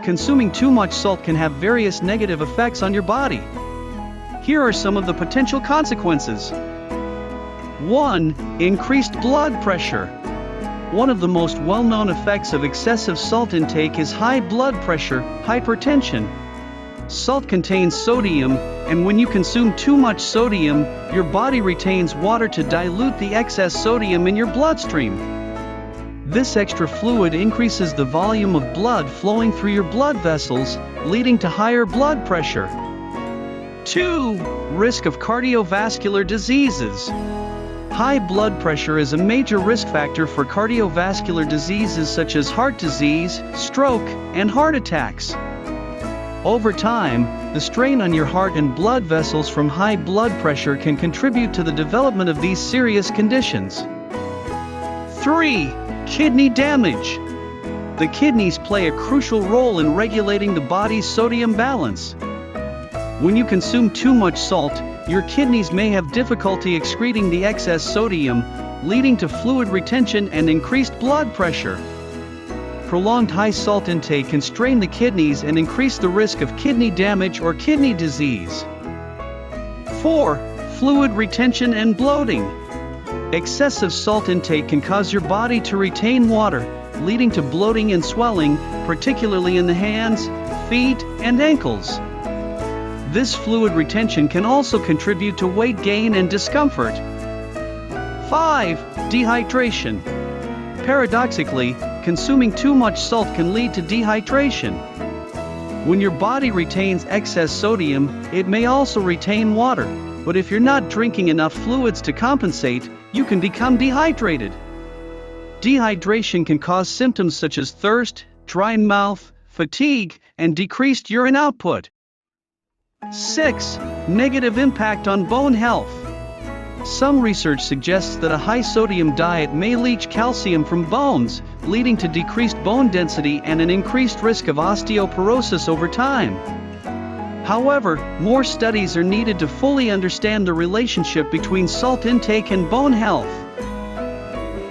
consuming too much salt can have various negative effects on your body. Here are some of the potential consequences. 1. Increased blood pressure. One of the most well-known effects of excessive salt intake is high blood pressure, hypertension. Salt contains sodium, and when you consume too much sodium, your body retains water to dilute the excess sodium in your bloodstream. This extra fluid increases the volume of blood flowing through your blood vessels, leading to higher blood pressure. 2. Risk of cardiovascular diseases. High blood pressure is a major risk factor for cardiovascular diseases such as heart disease, stroke, and heart attacks. Over time, the strain on your heart and blood vessels from high blood pressure can contribute to the development of these serious conditions. 3. Kidney damage. The kidneys play a crucial role in regulating the body's sodium balance. When you consume too much salt, your kidneys may have difficulty excreting the excess sodium, leading to fluid retention and increased blood pressure. Prolonged high salt intake can strain the kidneys and increase the risk of kidney damage or kidney disease. 4. Fluid retention and bloating. Excessive salt intake can cause your body to retain water, leading to bloating and swelling, particularly in the hands, feet, and ankles. This fluid retention can also contribute to weight gain and discomfort. 5. Dehydration. Paradoxically, consuming too much salt can lead to dehydration. When your body retains excess sodium, it may also retain water, but if you're not drinking enough fluids to compensate, you can become dehydrated. Dehydration can cause symptoms such as thirst, dry mouth, fatigue, and decreased urine output. 6. Negative impact on bone health. Some research suggests that a high-sodium diet may leach calcium from bones, leading to decreased bone density and an increased risk of osteoporosis over time. However, more studies are needed to fully understand the relationship between salt intake and bone health.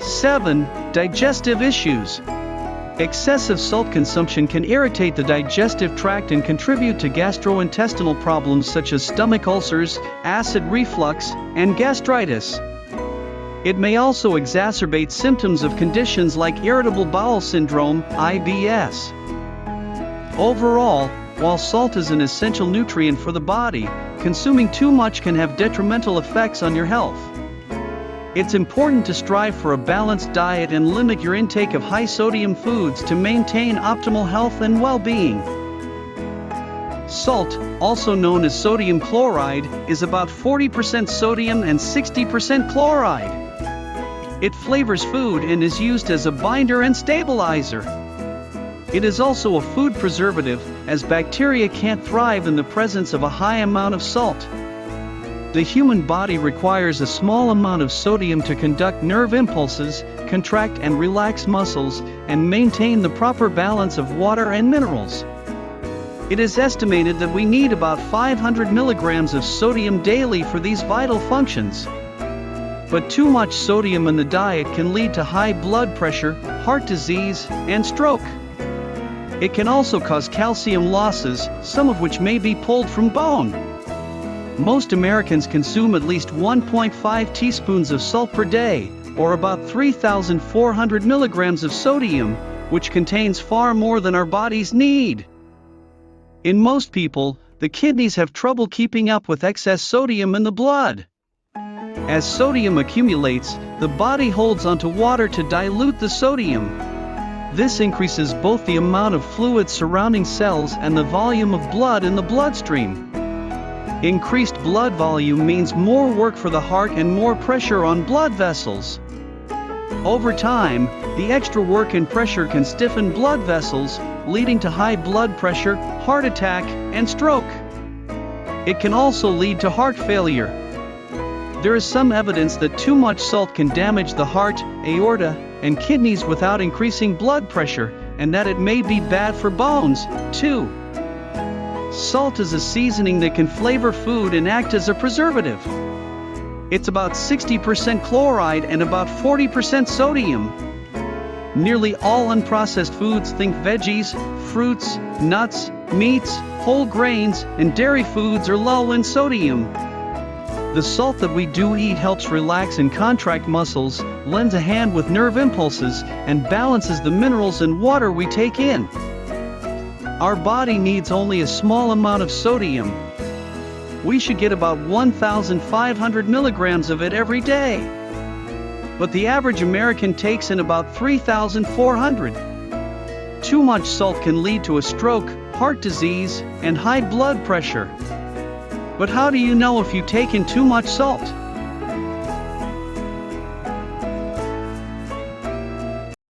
7. Digestive issues. Excessive salt consumption can irritate the digestive tract and contribute to gastrointestinal problems such as stomach ulcers, acid reflux, and gastritis. It may also exacerbate symptoms of conditions like irritable bowel syndrome, IBS. Overall, while salt is an essential nutrient for the body, consuming too much can have detrimental effects on your health. It's important to strive for a balanced diet and limit your intake of high-sodium foods to maintain optimal health and well-being. Salt, also known as sodium chloride, is about 40% sodium and 60% chloride. It flavors food and is used as a binder and stabilizer. It is also a food preservative, as bacteria can't thrive in the presence of a high amount of salt. The human body requires a small amount of sodium to conduct nerve impulses, contract and relax muscles, and maintain the proper balance of water and minerals. It is estimated that we need about 500 milligrams of sodium daily for these vital functions. But too much sodium in the diet can lead to high blood pressure, heart disease, and stroke. It can also cause calcium losses, some of which may be pulled from bone. Most Americans consume at least 1.5 teaspoons of salt per day, or about 3,400 milligrams of sodium, which contains far more than our bodies need. In most people, the kidneys have trouble keeping up with excess sodium in the blood. As sodium accumulates, the body holds onto water to dilute the sodium. This increases both the amount of fluid surrounding cells and the volume of blood in the bloodstream. Increased blood volume means more work for the heart and more pressure on blood vessels. Over time, the extra work and pressure can stiffen blood vessels, leading to high blood pressure, heart attack, and stroke. It can also lead to heart failure. There is some evidence that too much salt can damage the heart, aorta, and kidneys without increasing blood pressure, and that it may be bad for bones, too. Salt is a seasoning that can flavor food and act as a preservative. It's about 60% chloride and about 40% sodium. Nearly all unprocessed foods, think veggies, fruits, nuts, meats, whole grains, and dairy foods, are low in sodium. The salt that we do eat helps relax and contract muscles, lends a hand with nerve impulses, and balances the minerals and water we take in. Our body needs only a small amount of sodium. We should get about 1,500 milligrams of it every day. But the average American takes in about 3,400. Too much salt can lead to a stroke, heart disease, and high blood pressure. But how do you know if you take in too much salt?